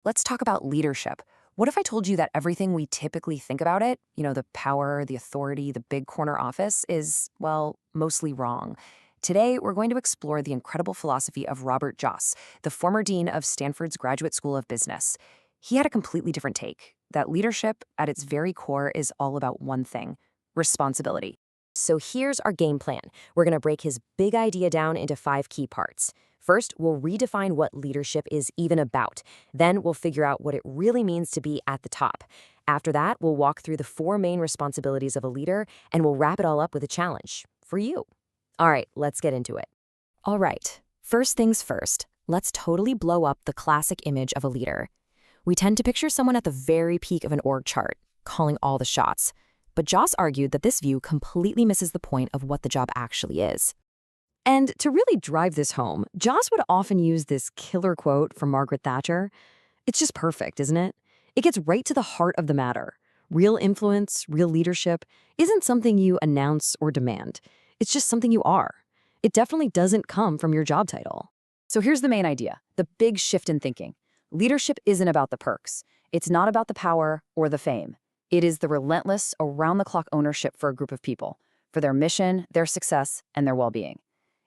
Let's talk about leadership. What if I told you that everything we typically think about it, the power, the authority, the big corner office, is, well, mostly wrong? Today, we're going to explore the incredible philosophy of Robert Joss, the former dean of Stanford's Graduate School of Business. He had a completely different take that leadership, at its very core, is all about one thing: responsibility. So here's our game plan. We're going to break his big idea down into 5 key parts. First, we'll redefine what leadership is even about. Then we'll figure out what it really means to be at the top. After that, we'll walk through the 4 main responsibilities of a leader, and we'll wrap it all up with a challenge for you. All right, let's get into it. All right, first things first, let's totally blow up the classic image of a leader. We tend to picture someone at the very peak of an org chart, calling all the shots. But Joss argued that this view completely misses the point of what the job actually is. And to really drive this home, Joss would often use this killer quote from Margaret Thatcher. It's just perfect, isn't it? It gets right to the heart of the matter. Real influence, real leadership, isn't something you announce or demand. It's just something you are. It definitely doesn't come from your job title. So here's the main idea, the big shift in thinking. Leadership isn't about the perks. It's not about the power or the fame. It is the relentless, around-the-clock ownership for a group of people, for their mission, their success, and their well-being.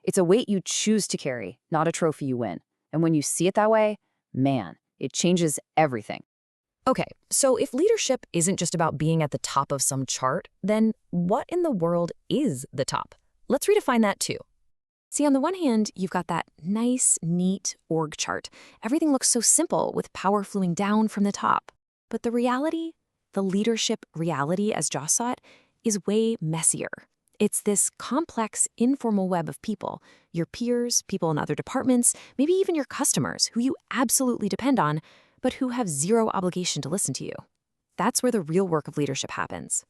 It's a weight you choose to carry, not a trophy you win. And when you see it that way, man, it changes everything. Okay, so if leadership isn't just about being at the top of some chart, then what in the world is the top? Let's redefine that too. See, on the one hand, you've got that nice, neat org chart. Everything looks so simple with power flowing down from the top. But the reality, the leadership reality, as Joss saw it, is way messier. It's this complex, informal web of people, your peers, people in other departments, maybe even your customers, who you absolutely depend on, but who have zero obligation to listen to you. That's where the real work of leadership happens.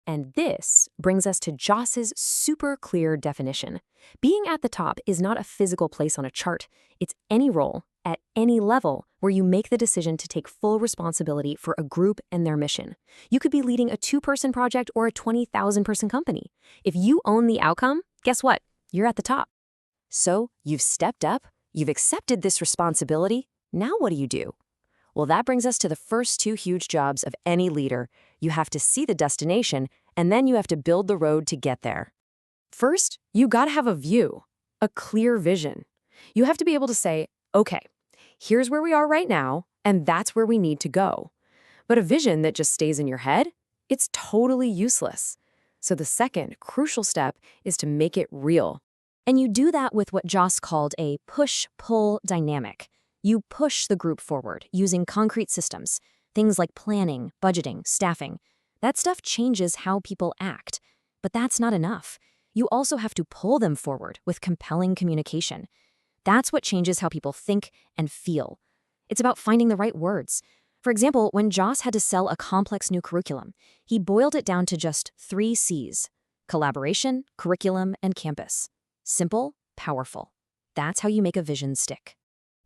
And this brings us to Joss's super clear definition. Being at the top is not a physical place on a chart. It's any role, at any level, where you make the decision to take full responsibility for a group and their mission. You could be leading a 2-person project or a 20,000-person company. If you own the outcome, guess what? You're at the top. So you've stepped up, you've accepted this responsibility. Now what do you do? Well, that brings us to the first 2 huge jobs of any leader. You have to see the destination, and then you have to build the road to get there. First, you gotta have a view, a clear vision. You have to be able to say, okay, here's where we are right now, and that's where we need to go. But a vision that just stays in your head, it's totally useless. So the second crucial step is to make it real. And you do that with what Joss called a push-pull dynamic. You push the group forward using concrete systems, things like planning, budgeting, staffing. That stuff changes how people act. But that's not enough. You also have to pull them forward with compelling communication. That's what changes how people think and feel. It's about finding the right words. For example, when Joss had to sell a complex new curriculum, he boiled it down to just 3 C's: collaboration, curriculum, and campus. Simple, powerful. That's how you make a vision stick.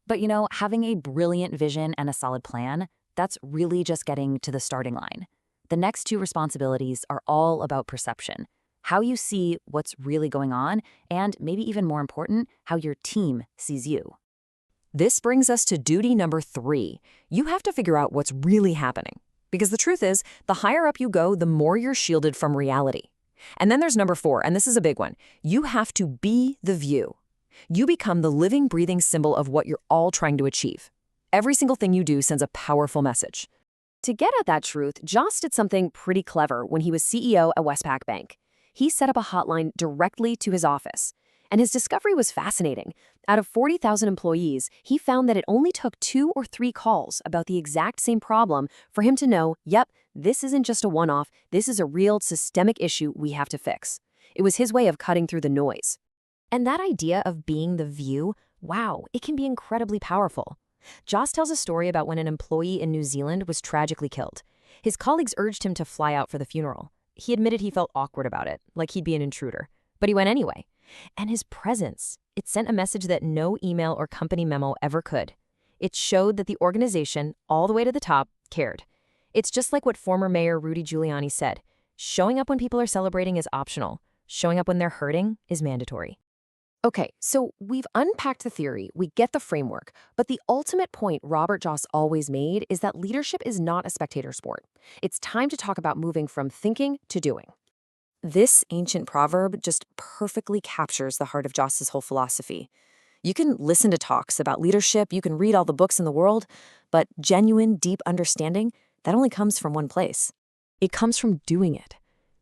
But having a brilliant vision and a solid plan, that's really just getting to the starting line. The next 2 responsibilities are all about perception. How you see what's really going on, and maybe even more important, how your team sees you. This brings us to duty number 3. You have to figure out what's really happening. Because the truth is, the higher up you go, the more you're shielded from reality. And then there's number 4, and this is a big one. You have to be the view. You become the living, breathing symbol of what you're all trying to achieve. Every single thing you do sends a powerful message. To get at that truth, Joss did something pretty clever when he was CEO at Westpac Bank. He set up a hotline directly to his office. And his discovery was fascinating. Out of 40,000 employees, he found that it only took 2 or 3 calls about the exact same problem for him to know, yep, this isn't just a one-off, this is a real systemic issue we have to fix. It was his way of cutting through the noise. And that idea of being the view, wow, it can be incredibly powerful. Joss tells a story about when an employee in New Zealand was tragically killed. His colleagues urged him to fly out for the funeral. He admitted he felt awkward about it, like he'd be an intruder. But he went anyway. And his presence, it sent a message that no email or company memo ever could. It showed that the organization, all the way to the top, cared. It's just like what former Mayor Rudy Giuliani said, showing up when people are celebrating is optional. Showing up when they're hurting is mandatory. Okay, so we've unpacked the theory, we get the framework, but the ultimate point Robert Joss always made is that leadership is not a spectator sport. It's time to talk about moving from thinking to doing. This ancient proverb just perfectly captures the heart of Joss's whole philosophy. You can listen to talks about leadership, you can read all the books in the world, but genuine, deep understanding, that only comes from one place. It comes from doing it.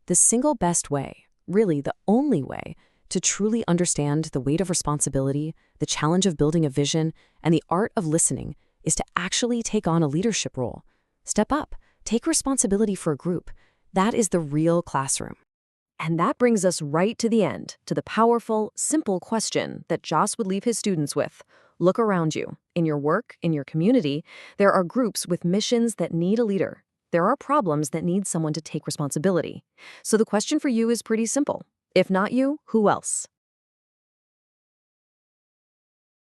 The single best way, really the only way, to truly understand the weight of responsibility, the challenge of building a vision, and the art of listening is to actually take on a leadership role. Step up, take responsibility for a group. That is the real classroom. And that brings us right to the end, to the powerful, simple question that Joss would leave his students with. Look around you. In your work, in your community, there are groups with missions that need a leader. There are problems that need someone to take responsibility. So the question for you is pretty simple. If not you, who else?